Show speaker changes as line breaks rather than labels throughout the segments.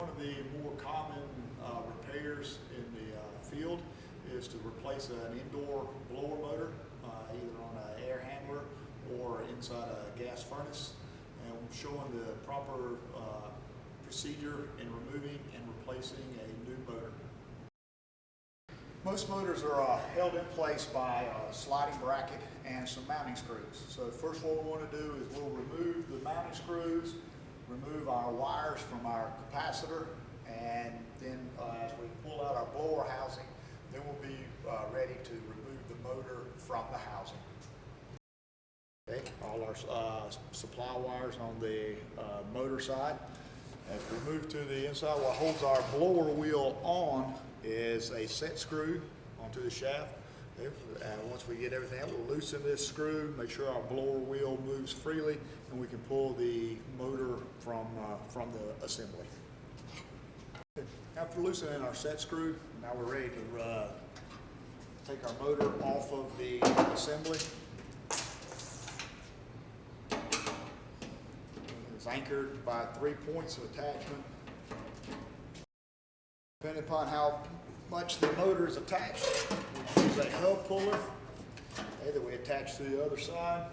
One of the more common repairs in the field is to replace an indoor blower motor, either on an air handler or inside a gas furnace. And I'm showing the proper procedure in removing and replacing a new motor. Most motors are held in place by a sliding bracket and some mounting screws. So first what we want to do is we'll remove the mounting screws, remove our wires from our capacitor, and then as we pull out our blower housing, then we'll be ready to remove the motor from the housing. Okay, all our supply wires on the motor side. As we move to the inside, what holds our blower wheel on is a set screw onto the shaft. Once we get everything out, we'll loosen this screw, make sure our blower wheel moves freely, and we can pull the motor from the assembly. After loosening our set screw, now we're ready to take our motor off of the assembly. It's anchored by 3 points of attachment. Depending upon how much the motor is attached, we use a hub puller that we attach to the other side.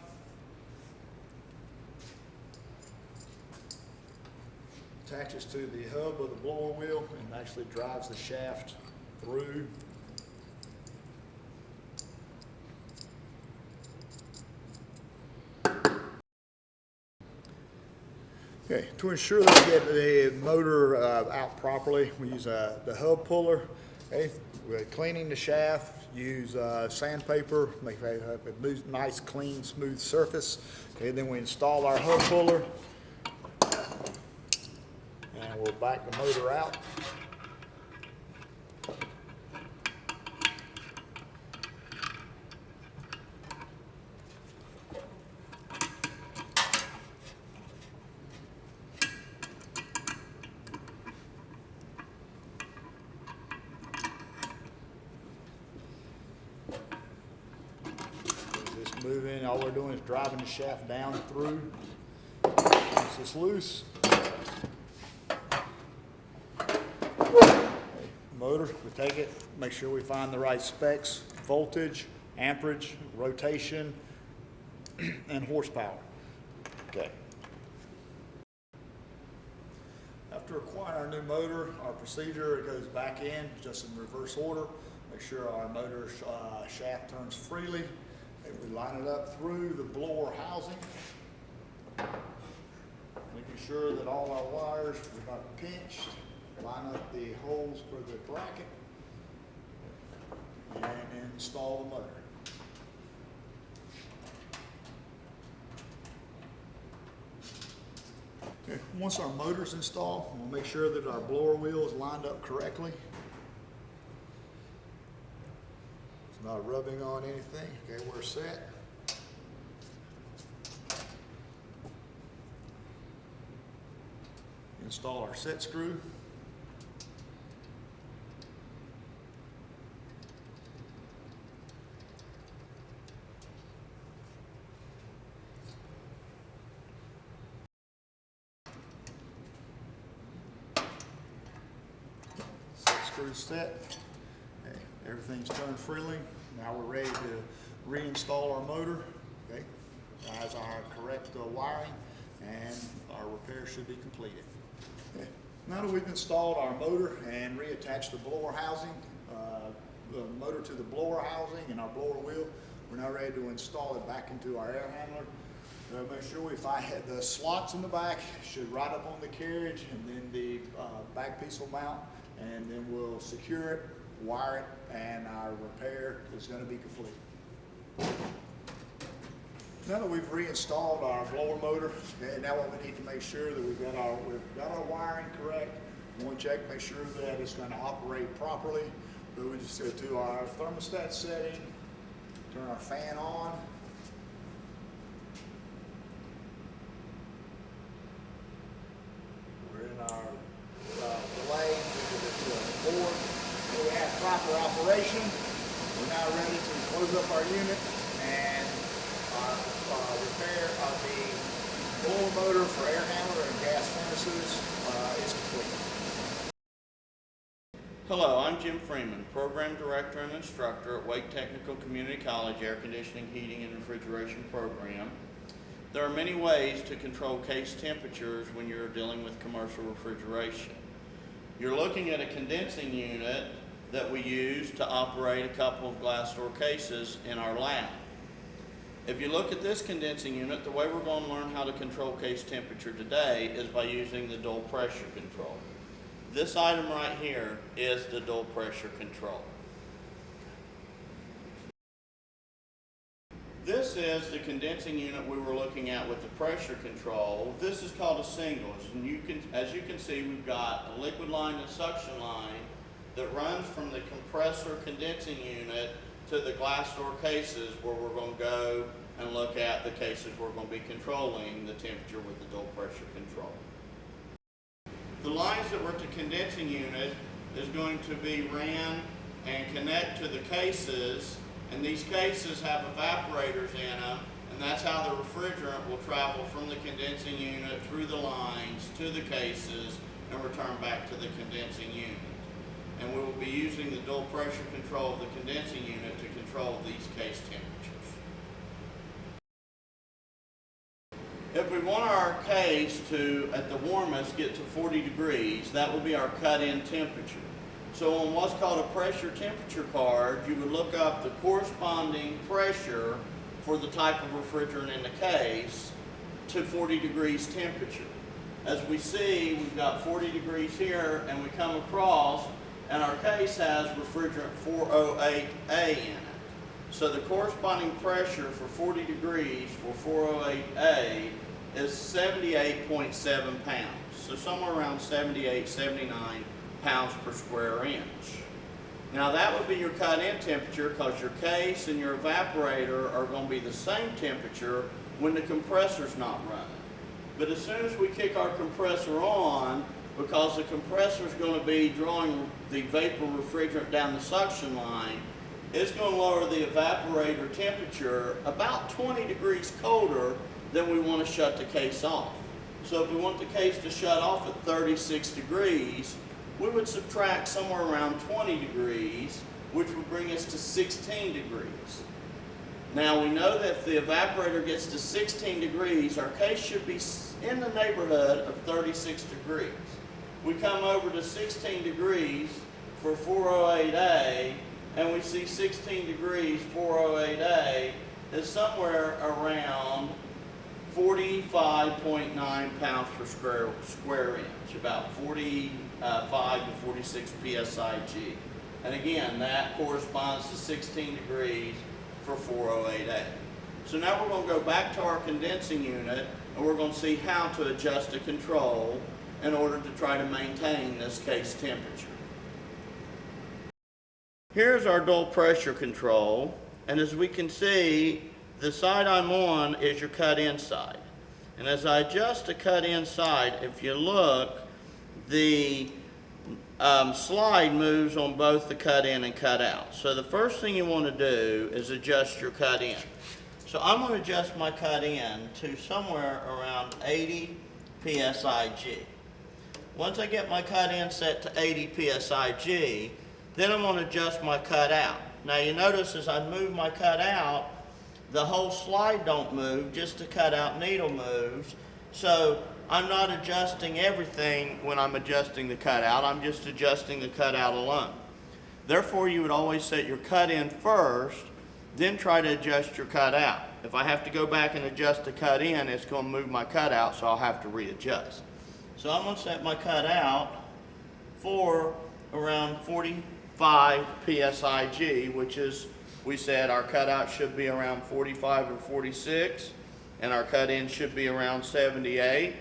Attaches to the hub of the blower wheel and actually drives the shaft through. Okay, to ensure that we get the motor out properly, we use the hub puller. Okay, we're cleaning the shaft, use sandpaper, make it a nice, clean, smooth surface. Okay, then we install our hub puller, and we'll back the motor out. Moving, all we're doing is driving the shaft down through. Once it's loose, motor, we take it, make sure we find the right specs, voltage, amperage, rotation, and horsepower. Okay. After acquiring our new motor, our procedure, it goes back in just in reverse order. Make sure our motor shaft turns freely. We line it up through the blower housing, making sure that all our wires are not pinched. Line up the holes for the bracket and install the motor. Okay. Once our motor's installed, we'll make sure that our blower wheel is lined up correctly. Not rubbing on anything. Okay, we're set. Install our set screw. Set screw set. Okay, everything's turned freely. Now we're ready to reinstall our motor. Okay, as our correct wiring, and our repair should be completed. Okay. Now that we've installed our motor and reattached the blower housing, the motor to the blower housing and our blower wheel, we're now ready to install it back into our air handler. Make sure we find the slots in the back should ride up on the carriage, and then the back piece will mount, and then we'll secure it, wire it, and our repair is going to be complete. Now that we've reinstalled our blower motor, okay, now what we need to make sure that we've got our wiring correct. We want to check, make sure that it's going to operate properly. So we just go to our thermostat setting, turn our fan on. We're in our delay to the board. So we have proper operation. We're now ready to close up our unit, and our repair of the blower motor for air handler and gas furnaces is complete.
Hello, I'm Jim Freeman, Program Director and Instructor at Wake Technical Community College Air Conditioning, Heating, and Refrigeration Program. There are many ways to control case temperatures when you're dealing with commercial refrigeration. You're looking at a condensing unit that we use to operate a couple of glass door cases in our lab. If you look at this condensing unit, the way we're going to learn how to control case temperature today is by using the dual pressure control. This item right here is the dual pressure control. This is the condensing unit we were looking at with the pressure control. This is called a single. As you can see, we've got a liquid line and suction line that runs from the compressor condensing unit to the glass door cases where we're going to go and look at the cases we're going to be controlling the temperature with the dual pressure control. The lines that were at the condensing unit is going to be ran and connect to the cases, and these cases have evaporators in them, and that's how the refrigerant will travel from the condensing unit through the lines to the cases and return back to the condensing unit. And we will be using the dual pressure control of the condensing unit to control these case temperatures. If we want our case to, at the warmest, get to 40 degrees, that will be our cut-in temperature. So on what's called a pressure temperature card, you would look up the corresponding pressure for the type of refrigerant in the case to 40 degrees temperature. As we see, we've got 40 degrees here, and we come across, and our case has refrigerant 408A in it. So the corresponding pressure for 40 degrees for 408A is 78.7 pounds. So somewhere around 78, 79 pounds per square inch. Now that would be your cut-in temperature because your case and your evaporator are going to be the same temperature when the compressor's not running. But as soon as we kick our compressor on, because the compressor is going to be drawing the vapor refrigerant down the suction line, it's going to lower the evaporator temperature about 20 degrees colder than we want to shut the case off. So if we want the case to shut off at 36 degrees, we would subtract somewhere around 20 degrees, which would bring us to 16 degrees. Now we know that if the evaporator gets to 16 degrees, our case should be in the neighborhood of 36 degrees. We come over to 16 degrees for 408A, and we see 16 degrees 408A is somewhere around 45.9 pounds per square inch, about 45 to 46 psig. And again, that corresponds to 16 degrees for 408A. So now we're going to go back to our condensing unit, and we're going to see how to adjust the control in order to try to maintain this case temperature. Here's our dual pressure control, and as we can see, the side I'm on is your cut-in side. And as I adjust the cut-in side, if you look, the slide moves on both the cut-in and cut-out. So the first thing you want to do is adjust your cut-in. So I'm going to adjust my cut-in to somewhere around 80 psig. Once I get my cut-in set to 80 psig, then I'm going to adjust my cut-out. Now you notice as I move my cut-out, the whole slide don't move, just the cut-out needle moves. So I'm not adjusting everything when I'm adjusting the cut-out, I'm just adjusting the cut-out alone. Therefore, you would always set your cut-in first, then try to adjust your cut-out. If I have to go back and adjust the cut-in, it's going to move my cut-out, so I'll have to readjust. So I'm going to set my cut-out for around 45 psig, which is, we said our cut-out should be around 45 or 46, and our cut-in should be around 78.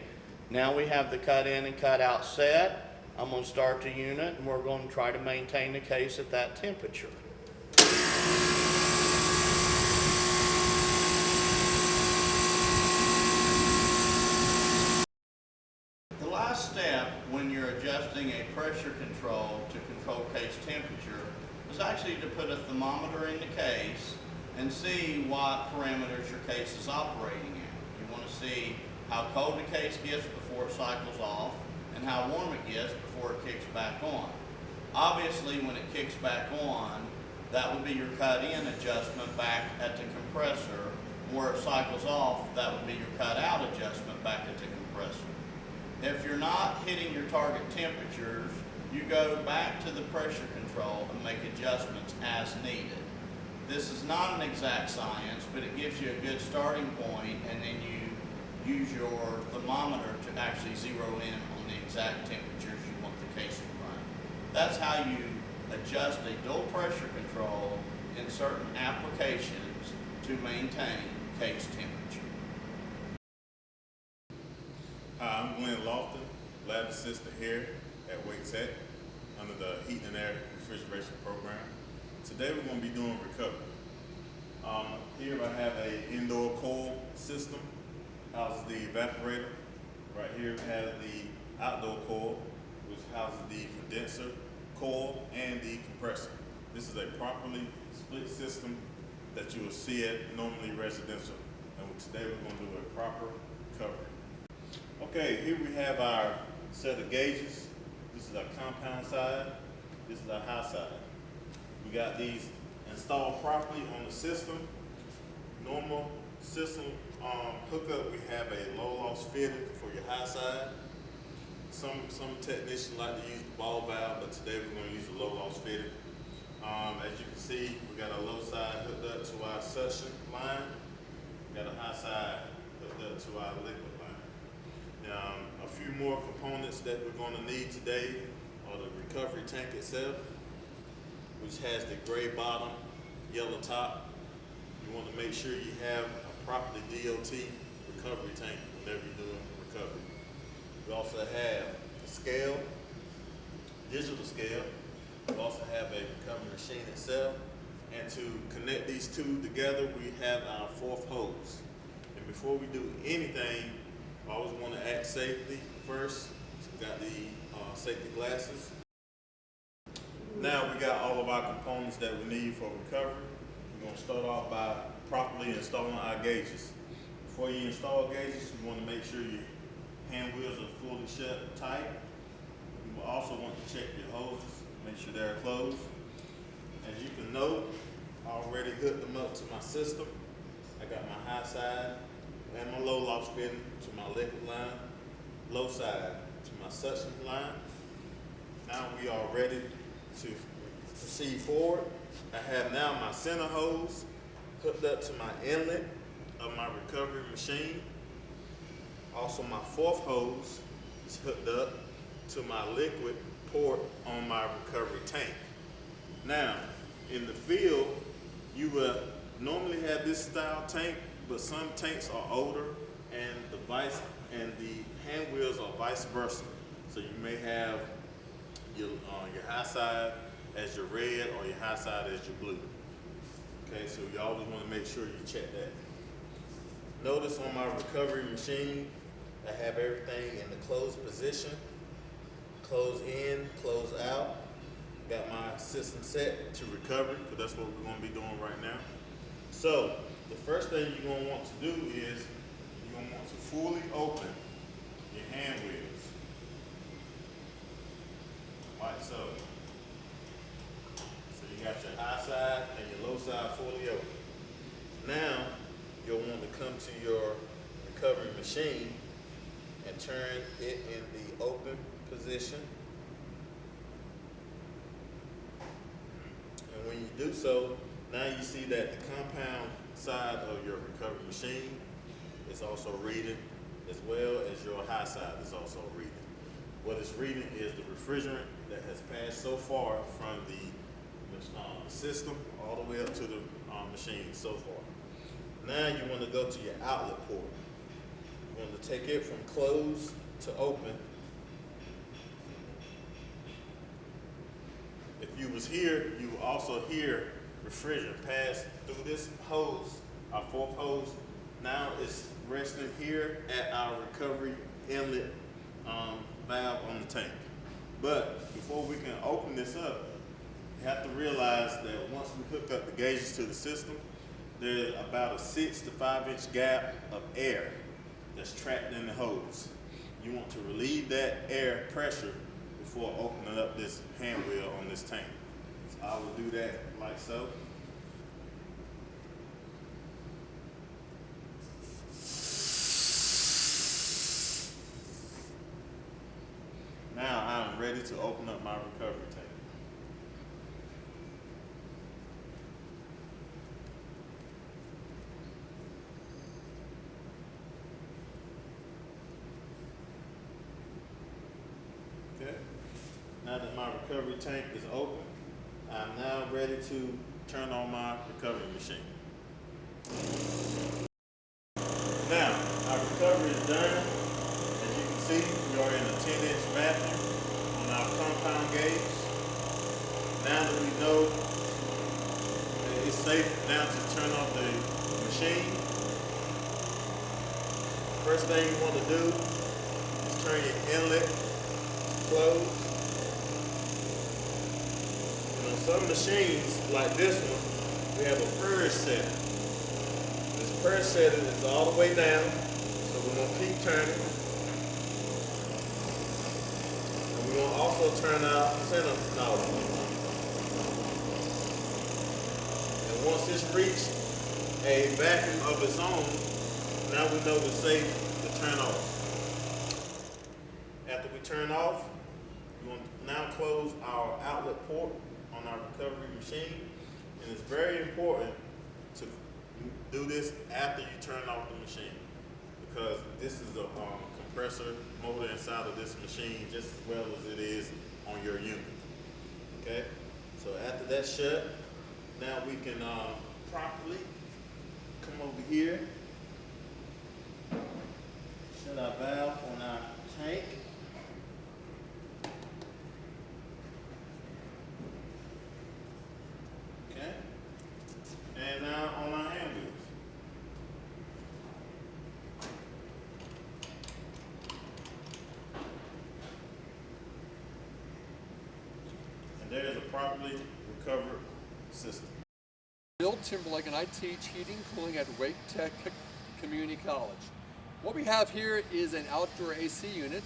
Now we have the cut-in and cut-out set. I'm going to start the unit, and we're going to try to maintain the case at that temperature. The last step when you're adjusting a pressure control to control case temperature is actually to put a thermometer in the case and see what parameters your case is operating at. You want to see how cold the case gets before it cycles off and how warm it gets before it kicks back on. Obviously, when it kicks back on, that would be your cut-in adjustment back at the compressor. Where it cycles off, that would be your cut-out adjustment back at the compressor. If you're not hitting your target temperatures, you go back to the pressure control and make adjustments as needed. This is not an exact science, but it gives you a good starting point, and then you use your thermometer to actually zero in on the exact temperatures you want the case to run. That's how you adjust a dual pressure control in certain applications to maintain case temperature.
Hi, I'm Glenn Lofton, lab assistant here at Wake Tech under the Heat and Air Refrigeration Program. Today we're going to be doing recovery. Here I have an indoor coil system, houses the evaporator. Right here we have the outdoor coil, which houses the condenser coil and the compressor. This is a properly split system that you will see at normally residential. And today we're going to do a proper recovery. Okay, here we have our set of gauges. This is our compound side. This is our high side. We got these installed properly on the system. Normal system hookup, we have a low loss fitted for your high side. Some technicians like to use the ball valve, but today we're going to use the low loss fitted. As you can see, we got a low side hooked up to our suction line. We got a high side hooked up to our liquid line. A few more components that we're going to need today are the recovery tank itself, which has the gray bottom, yellow top. You want to make sure you have a properly DOT recovery tank whenever you're doing recovery. We also have the scale, digital scale. We also have a recovery machine itself. And to connect these two together, we have our fourth hose. And before we do anything, I always want to act safely first. So we got the safety glasses. Now we got all of our components that we need for recovery. We're going to start off by properly installing our gauges. Before you install gauges, you want to make sure your hand wheels are fully shut tight. You will also want to check your hoses, make sure they're closed. As you can note, I already hooked them up to my system. I got my high side and my low loss fitting to my liquid line, low side to my suction line. Now we are ready to proceed forward. I have now my center hose hooked up to my inlet of my recovery machine. Also my fourth hose is hooked up to my liquid port on my recovery tank. Now, in the field, you will normally have this style tank, but some tanks are older and the hand wheels are vice versa. So you may have your high side as your red or your high side as your blue. Okay, so you always want to make sure you check that. Notice on my recovery machine, I have everything in the closed position. Close in, close out. Got my system set to recovery, because that's what we're going to be doing right now. So, the first thing you're going to want to do is, you're going to want to fully open your hand wheels. Like so. So you got your high side and your low side fully open. Now, you'll want to come to your recovery machine and turn it in the open position. And when you do so, now you see that the compound side of your recovery machine is also reading, as well as your high side is also reading. What it's reading is the refrigerant that has passed so far from the system all the way up to the machine so far. Now you want to go to your outlet port. You want to take it from closed to open. If you was here, you will also hear refrigerant pass through this hose, our fourth hose. Now it's resting here at our recovery inlet valve on the tank. But before we can open this up, you have to realize that once we hook up the gauges to the system, there's about a 6 to 5 inch gap of air that's trapped in the hose. You want to relieve that air pressure before opening up this hand wheel on this tank. So I will do that like so. Now I'm ready to open up my recovery tank. Okay. Now that my recovery tank is open, I'm now ready to turn on my recovery machine. Now, our recovery is done. As you can see, we are in a 10-inch vacuum on our compound gauge. Now that we know that it's safe now to turn off the machine, first thing you want to do is turn your inlet closed. And on some machines, like this one, we have a purge setting. This purge setting is all the way down, so we're going to keep turning. And we're going to also turn our center nozzle. And once it's reached a vacuum of its own, now we know it's safe to turn off. After we turn off, we're going to now close our outlet port on our recovery machine. And it's very important to do this after you turn off the machine, because this is a compressor motor inside of this machine just as well as it is on your unit. Okay, so after that's shut, now we can properly come over here, shut our valve on our tank. Okay, and now on our hand wheels. And there is a properly recovered system.
Bill Timberlake and I teach heating and cooling at Wake Tech Community College. What we have here is an outdoor AC unit,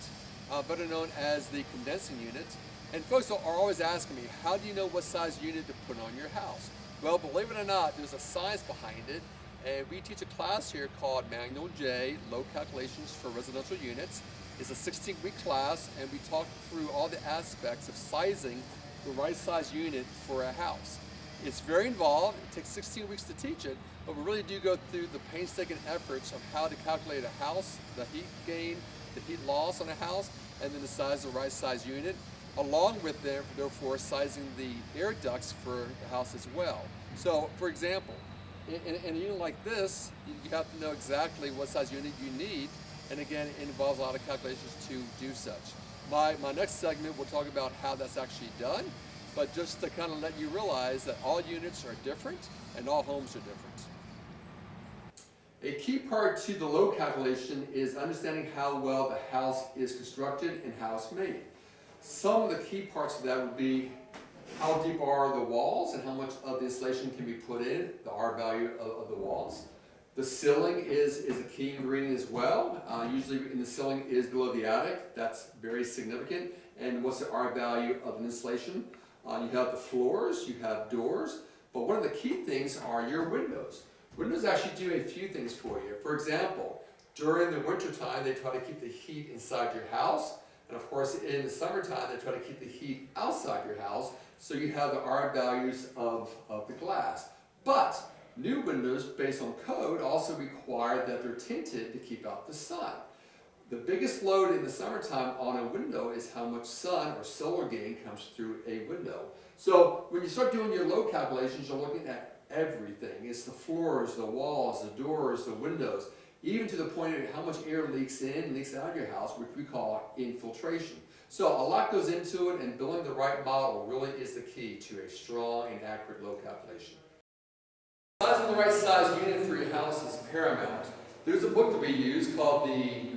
better known as the condensing unit. And folks are always asking me, how do you know what size unit to put on your house? Well, believe it or not, there's a science behind it. And we teach a class here called Manual J, Load Calculations for Residential Units. It's a 16-week class, and we talk through all the aspects of sizing the right size unit for a house. It's very involved. It takes 16 weeks to teach it, but we really do go through the painstaking efforts of how to calculate a house, the heat gain, the heat loss on a house, and then the size of the right size unit, along with therefore sizing the air ducts for the house as well. So, for example, in a unit like this, you have to know exactly what size unit you need, and again, it involves a lot of calculations to do such. My next segment, we'll talk about how that's actually done, but just to kind of let you realize that all units are different and all homes are different. A key part to the load calculation is understanding how well the house is constructed and how it's made. Some of the key parts of that would be how deep are the walls and how much of the insulation can be put in, the R value of the walls. The ceiling is a key ingredient as well. Usually in the ceiling is below the attic. That's very significant. And what's the R value of an insulation? You have the floors, you have doors, but one of the key things are your windows. Windows actually do a few things for you. For example, during the winter time, they try to keep the heat inside your house. And of course, in the summertime, they try to keep the heat outside your house. So you have the R values of the glass. But new windows, based on code, also require that they're tinted to keep out the sun. The biggest load in the summertime on a window is how much sun or solar gain comes through a window. So when you start doing your load calculations, you're looking at everything. It's the floors, the walls, the doors, the windows, even to the point of how much air leaks in and leaks out of your house, which we call infiltration. So a lot goes into it, and building the right model really is the key to a strong and accurate load calculation. Sizing the right size unit for your house is paramount. There's a book that we use called the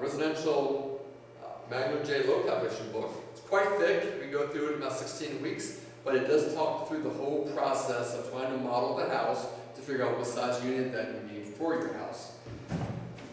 Residential Manual J Load Calculation book. It's quite thick. We go through it in about 16 weeks, but it does talk through the whole process of trying to model the house to figure out what size unit that you need for your house.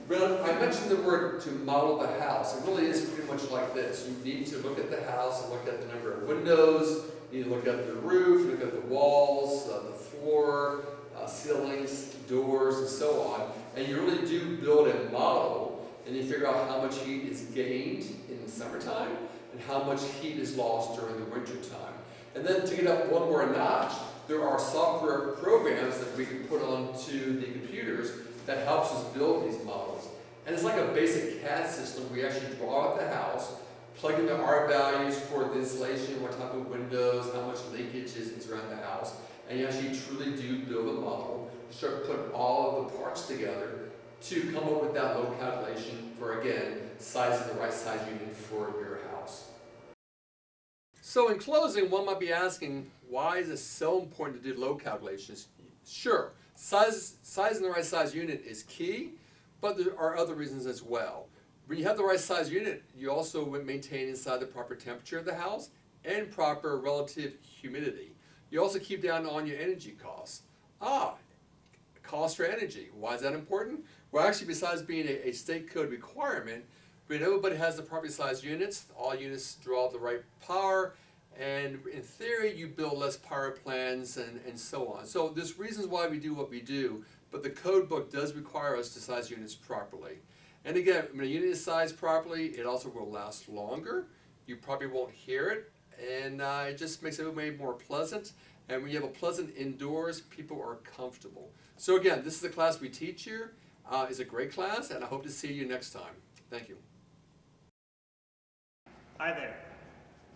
Well, I mentioned the word to model the house. It really is pretty much like this. You need to look at the house and look at the number of windows. You need to look at the roof, look at the walls, the floor, ceilings, doors, and so on. And you really do build a model, and you figure out how much heat is gained in the summertime and how much heat is lost during the wintertime. And then to get up one more notch, there are software programs that we can put onto the computers that helps us build these models. And it's like a basic CAD system. We actually draw out the house, plug in the R values for the insulation, what type of windows, how much leakage is around the house, and you actually truly do build a model. You start putting all of the parts together to come up with that load calculation for, again, sizing the right size unit for your house. So in closing, one might be asking, why is it so important to do load calculations? Sure, sizing the right size unit is key, but there are other reasons as well. When you have the right size unit, you also maintain inside the proper temperature of the house and proper relative humidity. You also keep down on your energy costs. Cost for energy. Why is that important? Well, actually, besides being a state code requirement, when everybody has the properly sized units, all units draw the right power, and in theory, you build less power plants and so on. So there's reasons why we do what we do, but the code book does require us to size units properly. And again, when a unit is sized properly, it also will last longer. You probably won't hear it, and it just makes everybody more pleasant. And when you have a pleasant indoors, people are comfortable. So again, this is the class we teach here. It's a great class, and I hope to see you next time. Thank you.
Hi there.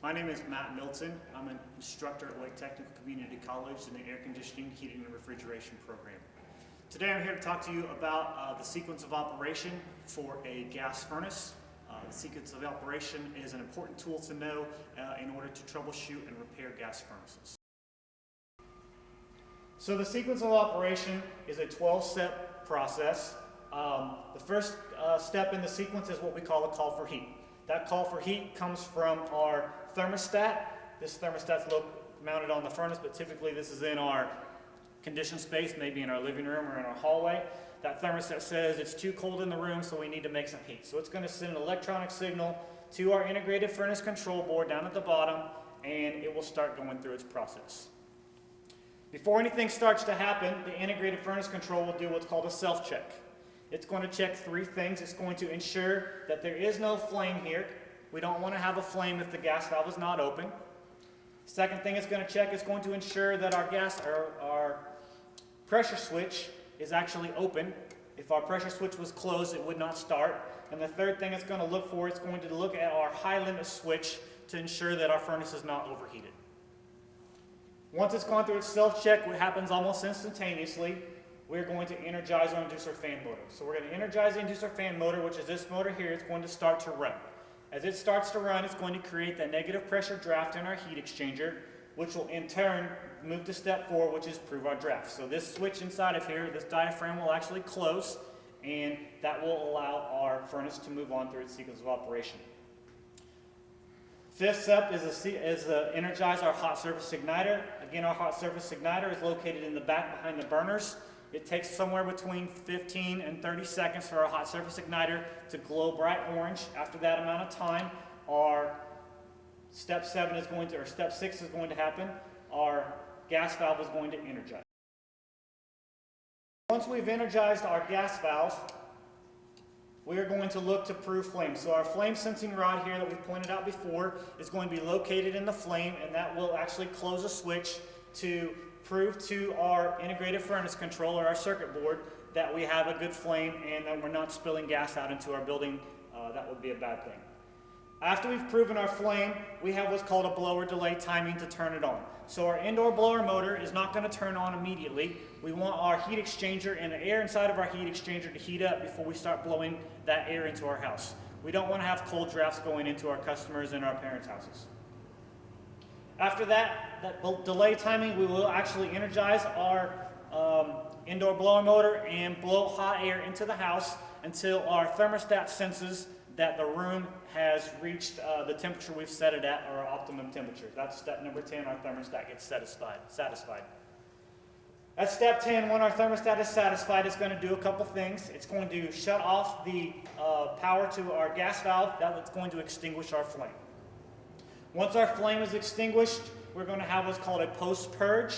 My name is Matt Milton. I'm an instructor at Wake Technical Community College in the Air Conditioning, Heating, and Refrigeration program. Today I'm here to talk to you about the sequence of operation for a gas furnace. The sequence of operation is an important tool to know in order to troubleshoot and repair gas furnaces. So the sequence of operation is a 12-step process. The first step in the sequence is what we call a call for heat. That call for heat comes from our thermostat. This thermostat's mounted on the furnace, but typically this is in our conditioned space, maybe in our living room or in our hallway. That thermostat says it's too cold in the room, so we need to make some heat. So it's going to send an electronic signal to our integrated furnace control board down at the bottom, and it will start going through its process. Before anything starts to happen, the integrated furnace control will do what's called a self-check. It's going to check three things. It's going to ensure that there is no flame here. We don't want to have a flame if the gas valve is not open. Second thing it's going to check is going to ensure that our pressure switch is actually open. If our pressure switch was closed, it would not start. And the third thing it's going to look for, it's going to look at our high limit switch to ensure that our furnace is not overheated. Once it's gone through its self-check, what happens almost instantaneously, we're going to energize our inducer fan motor. So we're going to energize the inducer fan motor, which is this motor here. It's going to start to run. As it starts to run, it's going to create that negative pressure draft in our heat exchanger, which will in turn move to step 4, which is prove our draft. So this switch inside of here, this diaphragm will actually close, and that will allow our furnace to move on through its sequence of operation. Fifth step is to energize our hot surface igniter. Again, our hot surface igniter is located in the back behind the burners. It takes somewhere between 15 and 30 seconds for our hot surface igniter to glow bright orange. After that amount of time, our step 6 is going to happen. Our gas valve is going to energize. Once we've energized our gas valve, we are going to look to prove flame. So our flame sensing rod here that we pointed out before is going to be located in the flame, and that will actually close a switch to prove to our integrated furnace controller, our circuit board, that we have a good flame and that we're not spilling gas out into our building. That would be a bad thing. After we've proven our flame, we have what's called a blower delay timing to turn it on. So our indoor blower motor is not going to turn on immediately. We want our heat exchanger and the air inside of our heat exchanger to heat up before we start blowing that air into our house. We don't want to have cold drafts going into our customers and our parents' houses. After that delay timing, we will actually energize our indoor blower motor and blow hot air into the house until our thermostat senses that the room has reached the temperature we've set it at, or our optimum temperature. That's step number 10, our thermostat gets satisfied. At step 10, when our thermostat is satisfied, it's going to do a couple things. It's going to shut off the power to our gas valve. That's going to extinguish our flame. Once our flame is extinguished, we're going to have what's called a post-purge.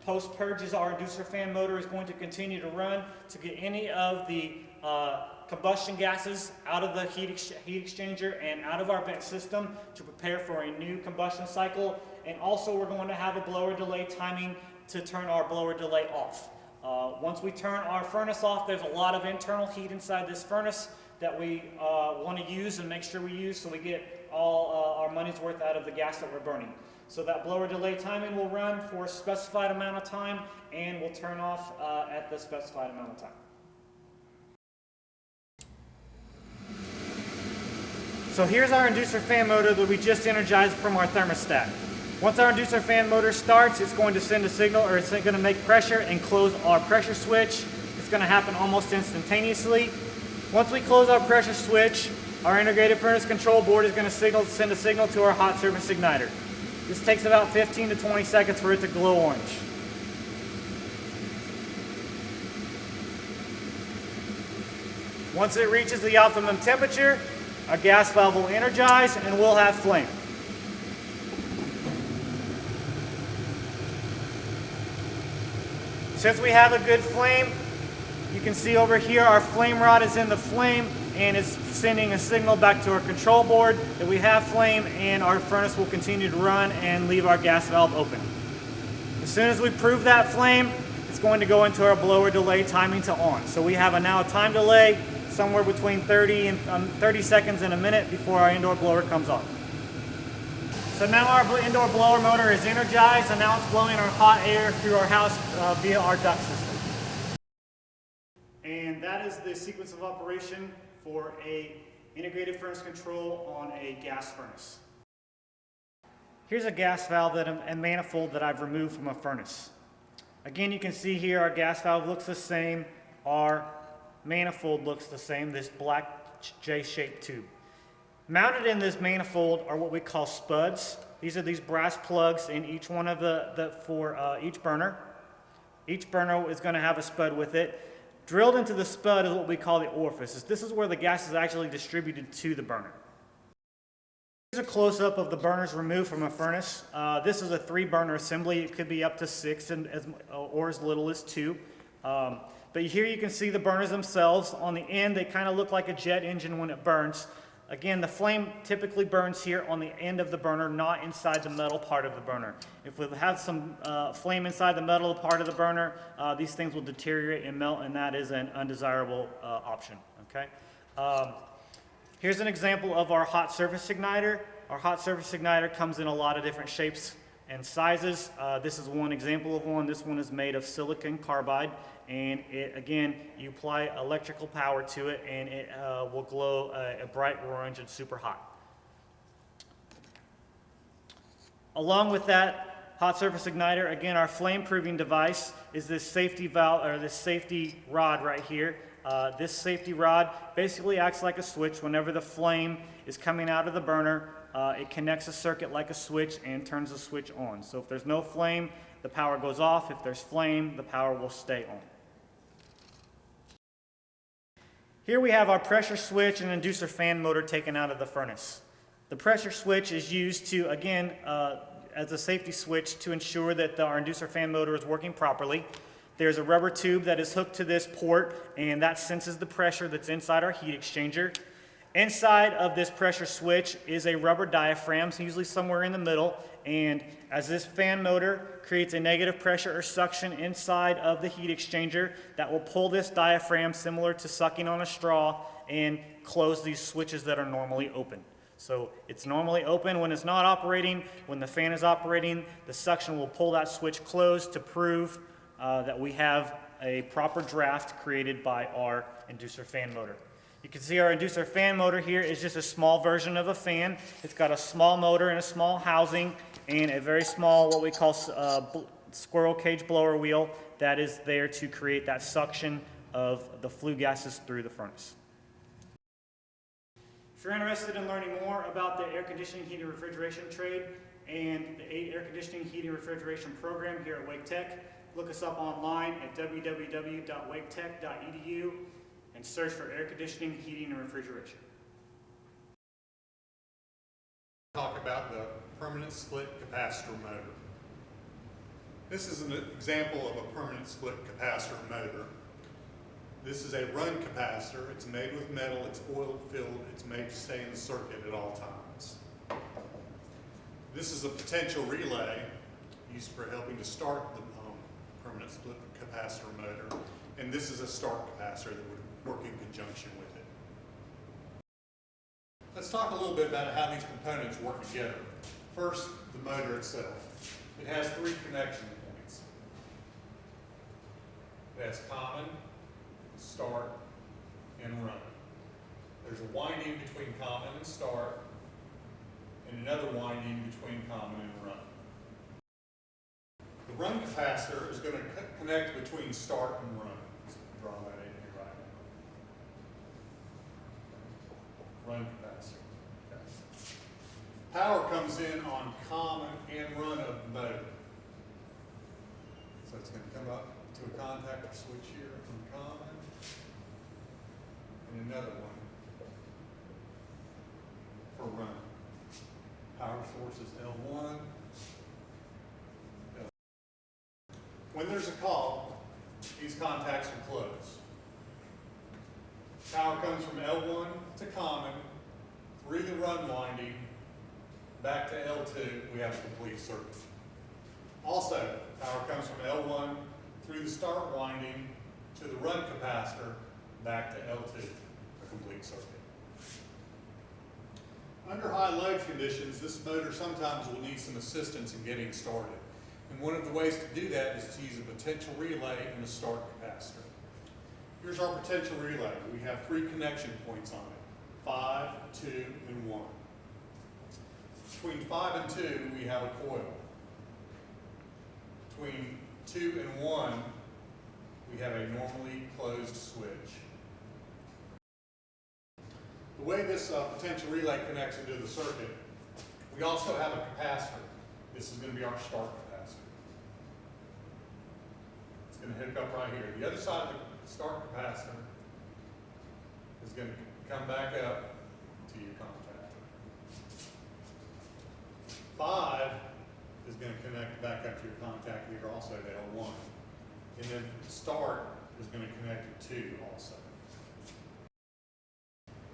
Post-purge is our inducer fan motor is going to continue to run to get any of the combustion gases out of the heat exchanger and out of our vent system to prepare for a new combustion cycle. And also we're going to have a blower delay timing to turn our blower delay off. Once we turn our furnace off, there's a lot of internal heat inside this furnace that we want to use and make sure we use so we get all our money's worth out of the gas that we're burning. So that blower delay timing will run for a specified amount of time and will turn off at the specified amount of time. So here's our inducer fan motor that we just energized from our thermostat. Once our inducer fan motor starts, it's going to send a signal, or it's going to make pressure and close our pressure switch. It's going to happen almost instantaneously. Once we close our pressure switch, our integrated furnace control board is going to send a signal to our hot surface igniter. This takes about 15 to 20 seconds for it to glow orange. Once it reaches the optimum temperature, our gas valve will energize and we'll have flame. Since we have a good flame, you can see over here our flame rod is in the flame and it's sending a signal back to our control board that we have flame, and our furnace will continue to run and leave our gas valve open. As soon as we prove that flame, it's going to go into our blower delay timing to on. So we have now a time delay somewhere between 30 seconds and a minute before our indoor blower comes on. So now our indoor blower motor is energized, and now it's blowing our hot air through our house via our duct system. And that is the sequence of operation for a integrated furnace control on a gas furnace. Here's a gas valve and manifold that I've removed from a furnace. Again, you can see here our gas valve looks the same, our manifold looks the same, this black J-shaped tube. Mounted in this manifold are what we call spuds. These are these brass plugs in each one of for each burner. Each burner is going to have a spud with it. Drilled into the spud is what we call the orifice. This is where the gas is actually distributed to the burner. Here's a close-up of the burners removed from a furnace. This is a 3-burner assembly. It could be up to 6 or as little as 2. But here you can see the burners themselves. On the end, they kind of look like a jet engine when it burns. Again, the flame typically burns here on the end of the burner, not inside the metal part of the burner. If we have some flame inside the metal part of the burner, these things will deteriorate and melt, and that is an undesirable option. Okay. Here's an example of our hot surface igniter. Our hot surface igniter comes in a lot of different shapes and sizes. This is one example of one. This one is made of silicon carbide, and again, you apply electrical power to it and it will glow a bright orange and super hot. Along with that hot surface igniter, again, our flame proving device is this safety valve, or this safety rod right here. This safety rod basically acts like a switch. Whenever the flame is coming out of the burner, it connects a circuit like a switch and turns the switch on. So if there's no flame, the power goes off. If there's flame, the power will stay on. Here we have our pressure switch and inducer fan motor taken out of the furnace. The pressure switch is used to, again, as a safety switch to ensure that our inducer fan motor is working properly. There's a rubber tube that is hooked to this port, and that senses the pressure that's inside our heat exchanger. Inside of this pressure switch is a rubber diaphragm, so usually somewhere in the middle, and as this fan motor creates a negative pressure or suction inside of the heat exchanger, that will pull this diaphragm similar to sucking on a straw and close these switches that are normally open. So it's normally open when it's not operating. When the fan is operating, the suction will pull that switch closed to prove that we have a proper draft created by our inducer fan motor. You can see our inducer fan motor here is just a small version of a fan. It's got a small motor and a small housing and a very small, what we call squirrel cage blower wheel that is there to create that suction of the flue gases through the furnace. If you're interested in learning more about the air conditioning, heating, refrigeration trade and the air conditioning, heating, refrigeration program here at Wake Tech, look us up online at www.waketech.edu and search for air conditioning, heating, and refrigeration.
Talk about the permanent split capacitor motor. This is an example of a permanent split capacitor motor. This is a run capacitor. It's made with metal, it's oil filled, it's made to stay in the circuit at all times. This is a potential relay used for helping to start the permanent split capacitor motor, and this is a start capacitor that would work in conjunction with it. Let's talk a little bit about how these components work together. First, the motor itself. It has 3 connection points. It has common, start, and run. There's a winding between common and start, and another winding between common and run. The run capacitor is going to connect between start and run. Let's draw that in here right now. Run capacitor. Okay. Power comes in on common and run of the motor. So it's going to come up to a contactor switch here from common, and another one for run. Power source is L1. When there's a call, these contacts are closed. Power comes from L1 to common, through the run winding, back to L2, we have a complete circuit. Also, power comes from L1 through the start winding to the run capacitor, back to L2, a complete circuit. Under high load conditions, this motor sometimes will need some assistance in getting started. And one of the ways to do that is to use a potential relay and a start capacitor. Here's our potential relay. We have 3 connection points on it, 5, 2, and 1. Between 5 and 2, we have a coil. Between 2 and 1, we have a normally closed switch. The way this potential relay connects into the circuit, we also have a capacitor. This is going to be our start capacitor. It's going to hook up right here. The other side of the start capacitor is going to come back up to your contactor. 5 is going to connect back up to your contactor here also to L1. And then start is going to connect to 2 also.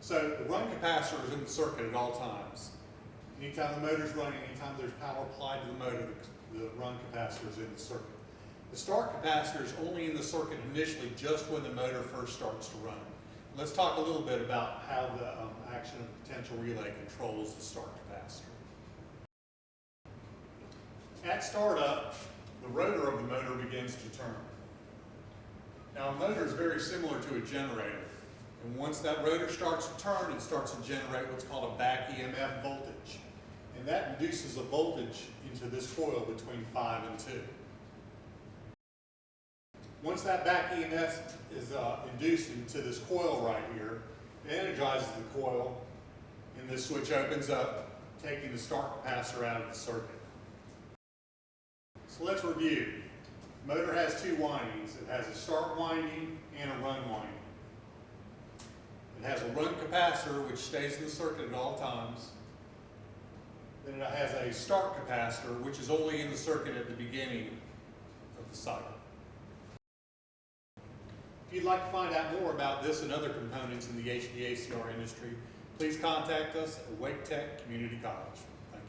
So the run capacitor is in the circuit at all times. Anytime the motor is running, anytime there's power applied to the motor, the run capacitor is in the circuit. The start capacitor is only in the circuit initially just when the motor first starts to run. Let's talk a little bit about how the action of the potential relay controls the start capacitor. At startup, the rotor of the motor begins to turn. Now a motor is very similar to a generator. And once that rotor starts to turn, it starts to generate what's called a back EMF voltage. And that induces a voltage into this coil between 5 and 2. Once that back EMF is induced into this coil right here, it energizes the coil, and this switch opens up, taking the start capacitor out of the circuit. So let's review. The motor has 2 windings. It has a start winding and a run winding. It has a run capacitor which stays in the circuit at all times. Then it has a start capacitor which is only in the circuit at the beginning of the cycle. If you'd like to find out more about this and other components in the HVACR industry, please contact us at Wake Tech Community College. Thank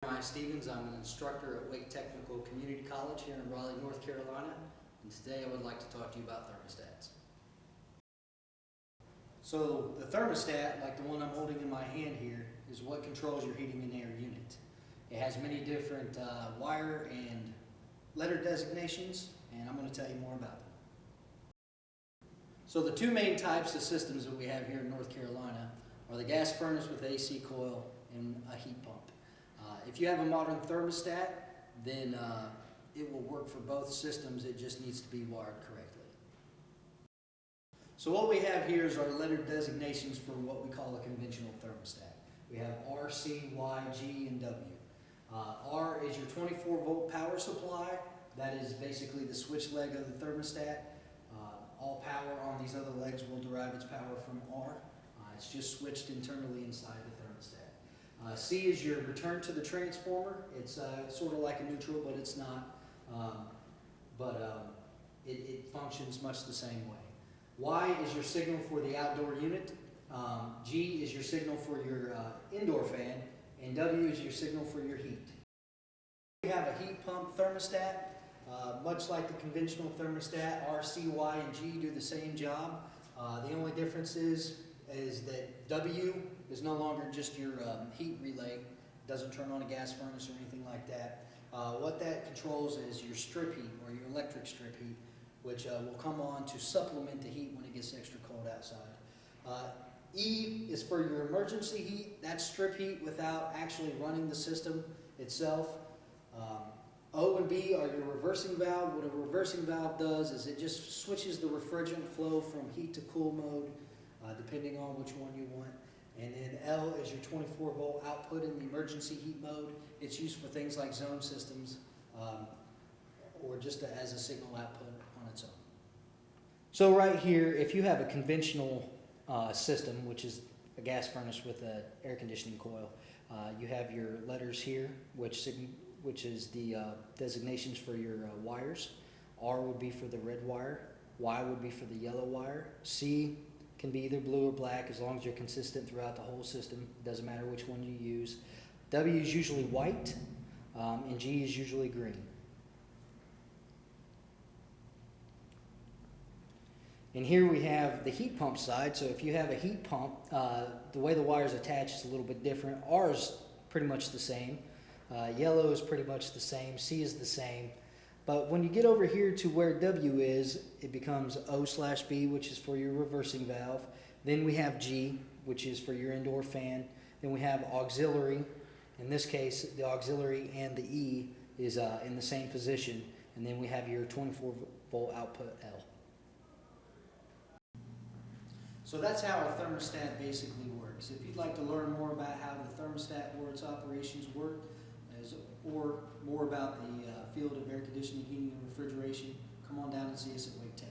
you.
I'm Stevens. I'm an instructor at Wake Technical Community College here in Raleigh, North Carolina. And today I would like to talk to you about thermostats. So the thermostat, like the one I'm holding in my hand here, is what controls your heating and air unit. It has many different wire and letter designations, and I'm going to tell you more about them. So the 2 main types of systems that we have here in North Carolina are the gas furnace with AC coil and a heat pump. If you have a modern thermostat, then it will work for both systems. It just needs to be wired correctly. So what we have here is our letter designations for what we call a conventional thermostat. We have R, C, Y, G, and W. R is your 24-volt power supply. That is basically the switch leg of the thermostat. All power on these other legs will derive its power from R. It's just switched internally inside the thermostat. C is your return to the transformer. It's sort of like a neutral, but it's not. It functions much the same way. Y is your signal for the outdoor unit. G is your signal for your indoor fan. And W is your signal for your heat. We have a heat pump thermostat. Much like the conventional thermostat, R, C, Y, and G do the same job. The only difference is that W is no longer just your heat relay. It doesn't turn on a gas furnace or anything like that. What that controls is your strip heat or your electric strip heat, which will come on to supplement the heat when it gets extra cold outside. E is for your emergency heat. That's strip heat without actually running the system itself. O and B are your reversing valve. What a reversing valve does is it just switches the refrigerant flow from heat to cool mode, depending on which one you want. And then L is your 24-volt output in the emergency heat mode. It's used for things like zone systems or just as a signal output on its own. So right here, if you have a conventional system, which is a gas furnace with an air conditioning coil, you have your letters here, which is the designations for your wires. R would be for the red wire. Y would be for the yellow wire. C can be either blue or black as long as you're consistent throughout the whole system. It doesn't matter which one you use. W is usually white, and G is usually green. And here we have the heat pump side. So if you have a heat pump, the way the wires attach is a little bit different. R is pretty much the same. Yellow is pretty much the same. C is the same. But when you get over here to where W is, it becomes O/B, which is for your reversing valve. Then we have G, which is for your indoor fan. Then we have auxiliary. In this case, the auxiliary and the E is in the same position. And then we have your 24-volt output L. So that's how a thermostat basically works. If you'd like to learn more about how the thermostat or its operations work, or more about the field of air conditioning, heating, and refrigeration, come on down and see us at Wake Tech.